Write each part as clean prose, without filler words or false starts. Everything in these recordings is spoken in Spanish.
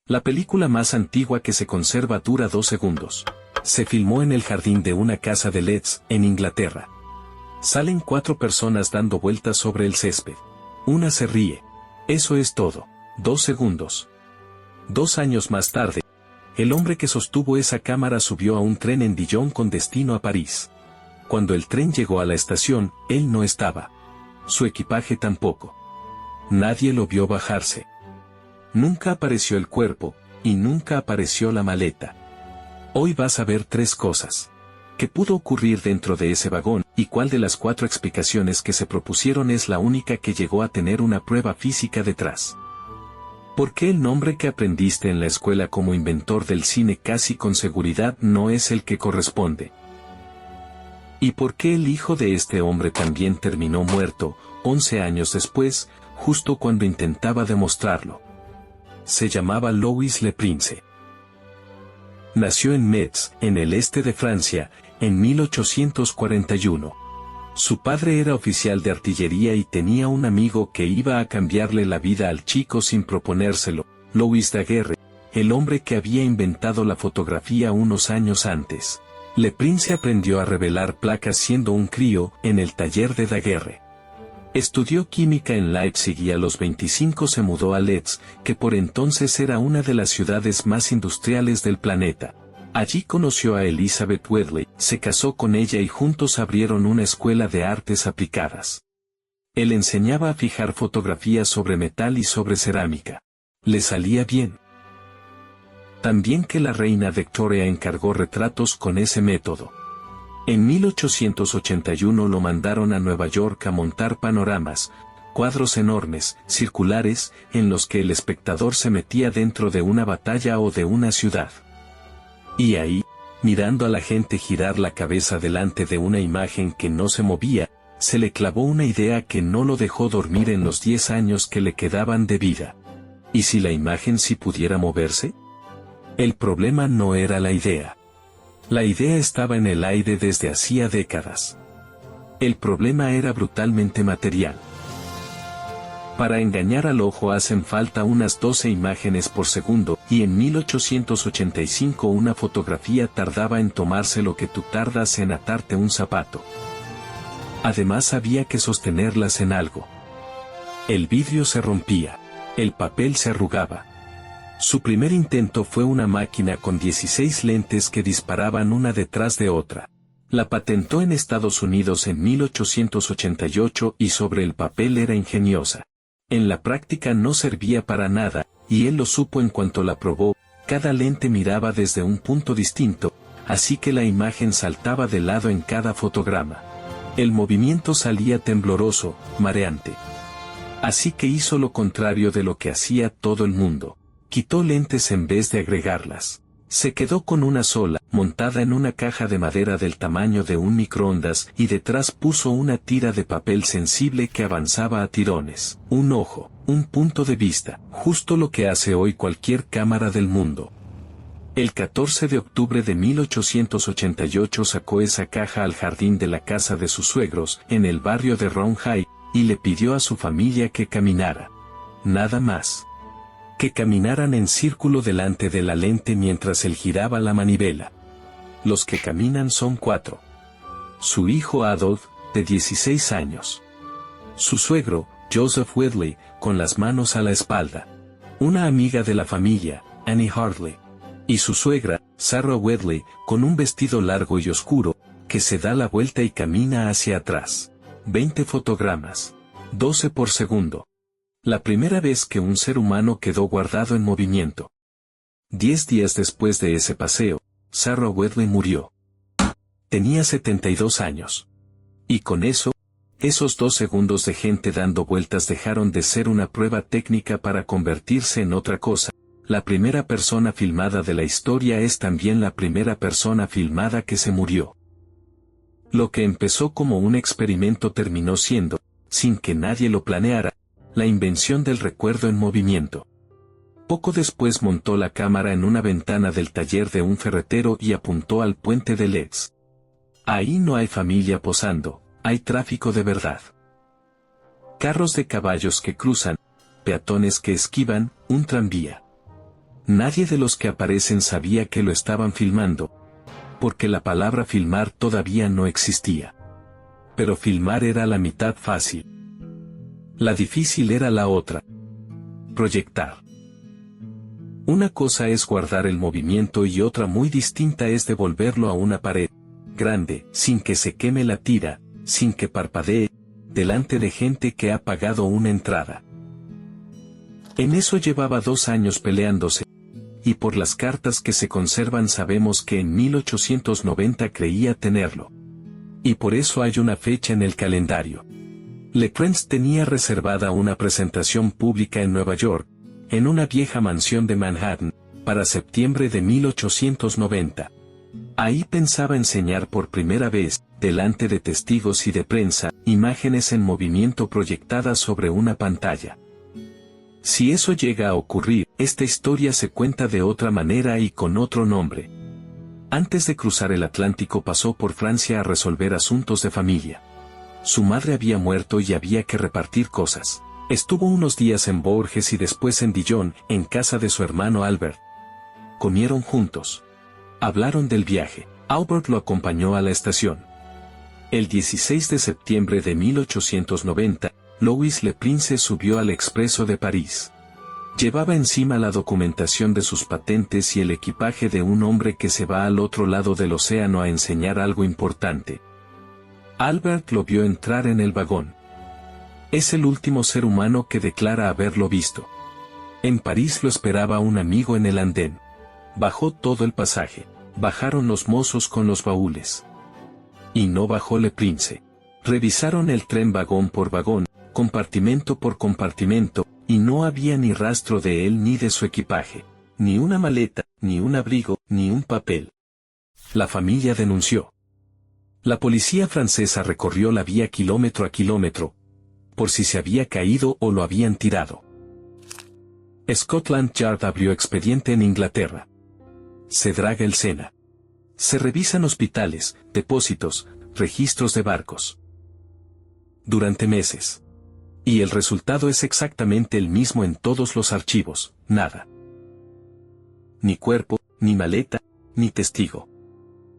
La película más antigua que se conserva dura 2 segundos. Se filmó en el jardín de una casa de Leeds, en Inglaterra. Salen 4 personas dando vueltas sobre el césped. Una se ríe. Eso es todo. 2 segundos. 2 años más tarde, el hombre que sostuvo esa cámara subió a un tren en Dijon con destino a París. Cuando el tren llegó a la estación, él no estaba. Su equipaje tampoco. Nadie lo vio bajarse. Nunca apareció el cuerpo, y nunca apareció la maleta. Hoy vas a ver 3 cosas. ¿Qué pudo ocurrir dentro de ese vagón, y cuál de las 4 explicaciones que se propusieron es la única que llegó a tener una prueba física detrás? ¿Por qué el nombre que aprendiste en la escuela como inventor del cine casi con seguridad no es el que corresponde? ¿Y por qué el hijo de este hombre también terminó muerto, 11 años después, justo cuando intentaba demostrarlo? Se llamaba Louis Le Prince. Nació en Metz, en el este de Francia, en 1841. Su padre era oficial de artillería y tenía un amigo que iba a cambiarle la vida al chico sin proponérselo, Louis Daguerre, el hombre que había inventado la fotografía unos años antes. Le Prince aprendió a revelar placas siendo un crío, en el taller de Daguerre. Estudió química en Leipzig y a los 25 se mudó a Leeds, que por entonces era una de las ciudades más industriales del planeta. Allí conoció a Elizabeth Wedley, se casó con ella y juntos abrieron una escuela de artes aplicadas. Él enseñaba a fijar fotografías sobre metal y sobre cerámica. Le salía bien. También que la reina Victoria encargó retratos con ese método. En 1881 lo mandaron a Nueva York a montar panoramas, cuadros enormes, circulares, en los que el espectador se metía dentro de una batalla o de una ciudad. Y ahí, mirando a la gente girar la cabeza delante de una imagen que no se movía, se le clavó una idea que no lo dejó dormir en los 10 años que le quedaban de vida. ¿Y si la imagen sí pudiera moverse? El problema no era la idea. La idea estaba en el aire desde hacía décadas. El problema era brutalmente material. Para engañar al ojo hacen falta unas 12 imágenes por segundo, y en 1885 una fotografía tardaba en tomarse lo que tú tardas en atarte un zapato. Además había que sostenerlas en algo. El vidrio se rompía. El papel se arrugaba. Su primer intento fue una máquina con 16 lentes que disparaban una detrás de otra. La patentó en Estados Unidos en 1888 y sobre el papel era ingeniosa. En la práctica no servía para nada, y él lo supo en cuanto la probó. Cada lente miraba desde un punto distinto, así que la imagen saltaba de lado en cada fotograma. El movimiento salía tembloroso, mareante. Así que hizo lo contrario de lo que hacía todo el mundo. Quitó lentes en vez de agregarlas. Se quedó con una sola, montada en una caja de madera del tamaño de un microondas, y detrás puso una tira de papel sensible que avanzaba a tirones. Un ojo, un punto de vista, justo lo que hace hoy cualquier cámara del mundo. El 14 de octubre de 1888 sacó esa caja al jardín de la casa de sus suegros, en el barrio de Roundhay, y le pidió a su familia que caminara. Nada más. Que caminaran en círculo delante de la lente mientras él giraba la manivela. Los que caminan son 4. Su hijo Adolf, de 16 años. Su suegro, Joseph Wedley, con las manos a la espalda. Una amiga de la familia, Annie Hartley. Y su suegra, Sarah Wedley, con un vestido largo y oscuro, que se da la vuelta y camina hacia atrás. 20 fotogramas. 12 por segundo. La primera vez que un ser humano quedó guardado en movimiento. 10 días después de ese paseo, Sarah Wedley murió. Tenía 72 años. Y con eso, esos 2 segundos de gente dando vueltas dejaron de ser una prueba técnica para convertirse en otra cosa. La primera persona filmada de la historia es también la primera persona filmada que se murió. Lo que empezó como un experimento terminó siendo, sin que nadie lo planeara, la invención del recuerdo en movimiento. Poco después montó la cámara en una ventana del taller de un ferretero y apuntó al puente de Leeds. Ahí no hay familia posando, hay tráfico de verdad. Carros de caballos que cruzan, peatones que esquivan, un tranvía. Nadie de los que aparecen sabía que lo estaban filmando, porque la palabra filmar todavía no existía. Pero filmar era la mitad fácil. La difícil era la otra. Proyectar. Una cosa es guardar el movimiento y otra muy distinta es devolverlo a una pared grande, sin que se queme la tira, sin que parpadee, delante de gente que ha pagado una entrada. En eso llevaba 2 años peleándose, y por las cartas que se conservan sabemos que en 1890 creía tenerlo. Y por eso hay una fecha en el calendario. Le Prince tenía reservada una presentación pública en Nueva York, en una vieja mansión de Manhattan, para septiembre de 1890. Ahí pensaba enseñar por primera vez, delante de testigos y de prensa, imágenes en movimiento proyectadas sobre una pantalla. Si eso llega a ocurrir, esta historia se cuenta de otra manera y con otro nombre. Antes de cruzar el Atlántico pasó por Francia a resolver asuntos de familia. Su madre había muerto y había que repartir cosas. Estuvo unos días en Bourges y después en Dijon, en casa de su hermano Albert. Comieron juntos. Hablaron del viaje. Albert lo acompañó a la estación. El 16 de septiembre de 1890, Louis Le Prince subió al Expreso de París. Llevaba encima la documentación de sus patentes y el equipaje de un hombre que se va al otro lado del océano a enseñar algo importante. Albert lo vio entrar en el vagón. Es el último ser humano que declara haberlo visto. En París lo esperaba un amigo en el andén. Bajó todo el pasaje. Bajaron los mozos con los baúles. Y no bajó Le Prince. Revisaron el tren vagón por vagón, compartimento por compartimento, y no había ni rastro de él ni de su equipaje. Ni una maleta, ni un abrigo, ni un papel. La familia denunció. La policía francesa recorrió la vía kilómetro a kilómetro, por si se había caído o lo habían tirado. Scotland Yard abrió expediente en Inglaterra. Se draga el Sena. Se revisan hospitales, depósitos, registros de barcos. Durante meses. Y el resultado es exactamente el mismo en todos los archivos, nada. Ni cuerpo, ni maleta, ni testigo.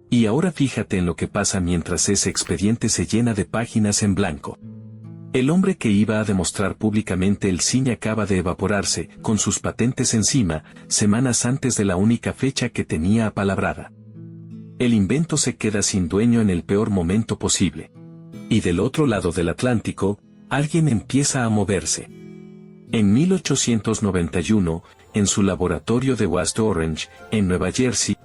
Y ahora fíjate en lo que pasa mientras ese expediente se llena de páginas en blanco. El hombre que iba a demostrar públicamente el cine acaba de evaporarse, con sus patentes encima, semanas antes de la única fecha que tenía apalabrada. El invento se queda sin dueño en el peor momento posible. Y del otro lado del Atlántico, alguien empieza a moverse. En 1891, en su laboratorio de West Orange, en Nueva Jersey,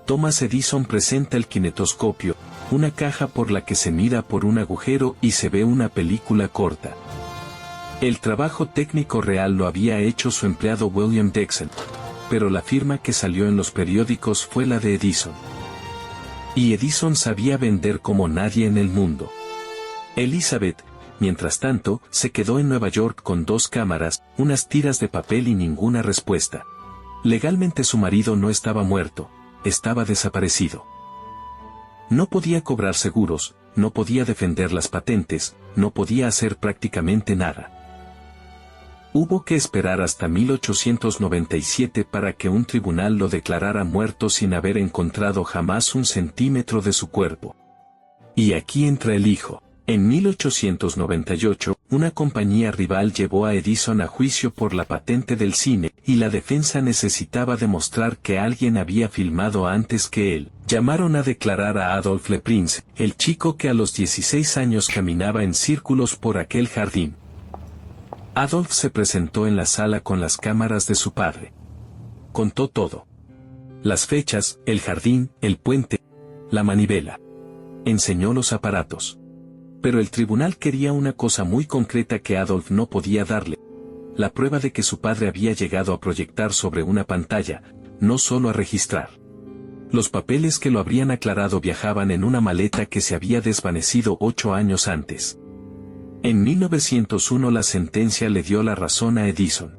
Thomas Edison presenta el kinetoscopio, una caja por la que se mira por un agujero y se ve una película corta. El trabajo técnico real lo había hecho su empleado William Dixon, pero la firma que salió en los periódicos fue la de Edison. Y Edison sabía vender como nadie en el mundo. Elizabeth, mientras tanto, se quedó en Nueva York con 2 cámaras, unas tiras de papel y ninguna respuesta. Legalmente su marido no estaba muerto, estaba desaparecido. No podía cobrar seguros, no podía defender las patentes, no podía hacer prácticamente nada. Hubo que esperar hasta 1897 para que un tribunal lo declarara muerto sin haber encontrado jamás un centímetro de su cuerpo. Y aquí entra el hijo. En 1898, una compañía rival llevó a Edison a juicio por la patente del cine, y la defensa necesitaba demostrar que alguien había filmado antes que él. Llamaron a declarar a Adolphe Le Prince, el chico que a los 16 años caminaba en círculos por aquel jardín. Adolphe se presentó en la sala con las cámaras de su padre. Contó todo. Las fechas, el jardín, el puente, la manivela. Enseñó los aparatos. Pero el tribunal quería una cosa muy concreta que Adolphe no podía darle. La prueba de que su padre había llegado a proyectar sobre una pantalla, no solo a registrar. Los papeles que lo habrían aclarado viajaban en una maleta que se había desvanecido 8 años antes. En 1901 la sentencia le dio la razón a Edison.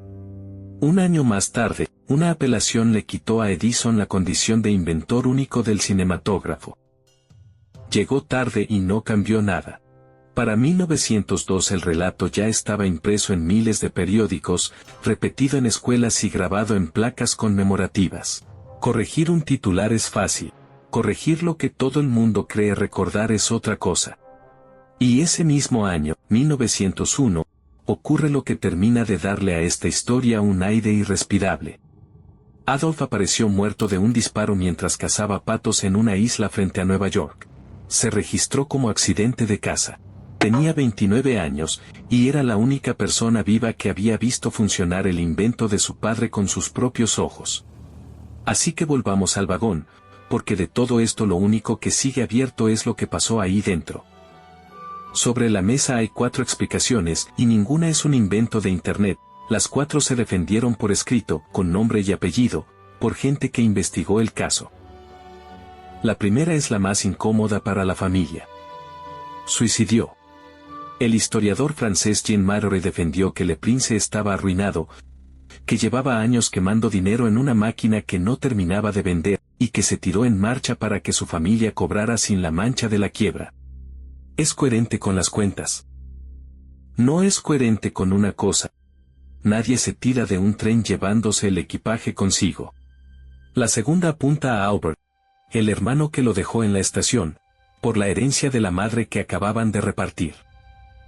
Un año más tarde, una apelación le quitó a Edison la condición de inventor único del cinematógrafo. Llegó tarde y no cambió nada. Para 1902 el relato ya estaba impreso en miles de periódicos, repetido en escuelas y grabado en placas conmemorativas. Corregir un titular es fácil. Corregir lo que todo el mundo cree recordar es otra cosa. Y ese mismo año, 1901, ocurre lo que termina de darle a esta historia un aire irrespirable. Adolf apareció muerto de un disparo mientras cazaba patos en una isla frente a Nueva York. Se registró como accidente de caza. Tenía 29 años, y era la única persona viva que había visto funcionar el invento de su padre con sus propios ojos. Así que volvamos al vagón, porque de todo esto lo único que sigue abierto es lo que pasó ahí dentro. Sobre la mesa hay 4 explicaciones, y ninguna es un invento de Internet. Las 4 se defendieron por escrito, con nombre y apellido, por gente que investigó el caso. La primera es la más incómoda para la familia. Suicidió. El historiador francés Jean Maroret defendió que Le Prince estaba arruinado, que llevaba años quemando dinero en una máquina que no terminaba de vender, y que se tiró en marcha para que su familia cobrara sin la mancha de la quiebra. Es coherente con las cuentas. No es coherente con una cosa. Nadie se tira de un tren llevándose el equipaje consigo. La segunda apunta a Albert, el hermano que lo dejó en la estación, por la herencia de la madre que acababan de repartir.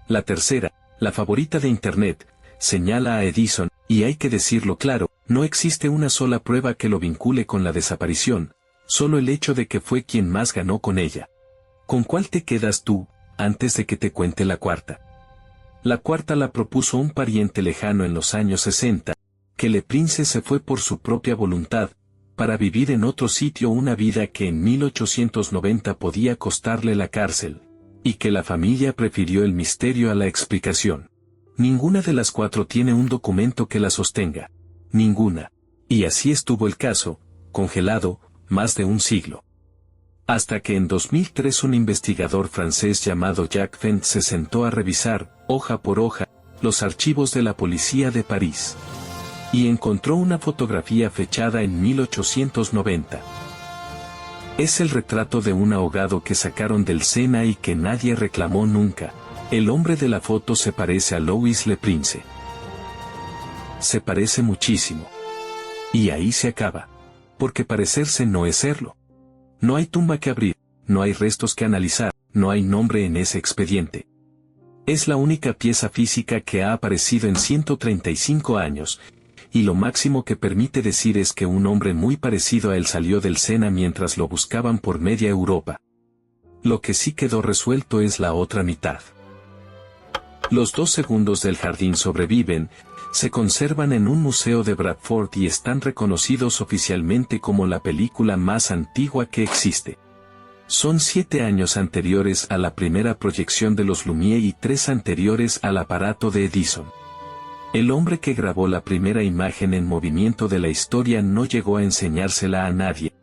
La tercera, la favorita de Internet, señala a Edison, y hay que decirlo claro, no existe una sola prueba que lo vincule con la desaparición, solo el hecho de que fue quien más ganó con ella. ¿Con cuál te quedas tú, antes de que te cuente la cuarta? La cuarta la propuso un pariente lejano en los años 60, que Le Prince se fue por su propia voluntad, para vivir en otro sitio una vida que en 1890 podía costarle la cárcel, y que la familia prefirió el misterio a la explicación. Ninguna de las 4 tiene un documento que la sostenga. Ninguna. Y así estuvo el caso, congelado, más de un siglo. Hasta que en 2003 un investigador francés llamado Jacques Fent se sentó a revisar, hoja por hoja, los archivos de la policía de París. Y encontró una fotografía fechada en 1890. Es el retrato de un ahogado que sacaron del Sena y que nadie reclamó nunca. El hombre de la foto se parece a Louis Le Prince. Se parece muchísimo. Y ahí se acaba. Porque parecerse no es serlo. No hay tumba que abrir, no hay restos que analizar, no hay nombre en ese expediente. Es la única pieza física que ha aparecido en 135 años, y lo máximo que permite decir es que un hombre muy parecido a él salió del Sena mientras lo buscaban por media Europa. Lo que sí quedó resuelto es la otra mitad. Los 2 segundos del jardín sobreviven, se conservan en un museo de Bradford y están reconocidos oficialmente como la película más antigua que existe. Son 7 años anteriores a la primera proyección de los Lumière y 3 anteriores al aparato de Edison. El hombre que grabó la primera imagen en movimiento de la historia no llegó a enseñársela a nadie,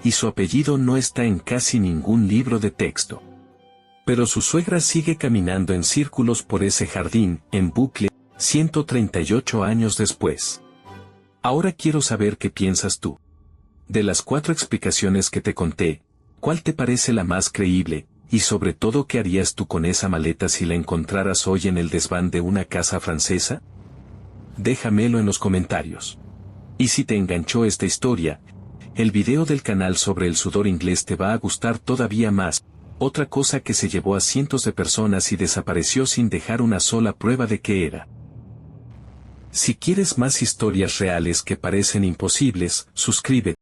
y su apellido no está en casi ningún libro de texto. Pero su suegra sigue caminando en círculos por ese jardín, en bucle, 138 años después. Ahora quiero saber qué piensas tú. De las 4 explicaciones que te conté, ¿cuál te parece la más creíble, y sobre todo qué harías tú con esa maleta si la encontraras hoy en el desván de una casa francesa? Déjamelo en los comentarios. Y si te enganchó esta historia, el video del canal sobre el sudor inglés te va a gustar todavía más. Otra cosa que se llevó a cientos de personas y desapareció sin dejar una sola prueba de qué era. Si quieres más historias reales que parecen imposibles, suscríbete.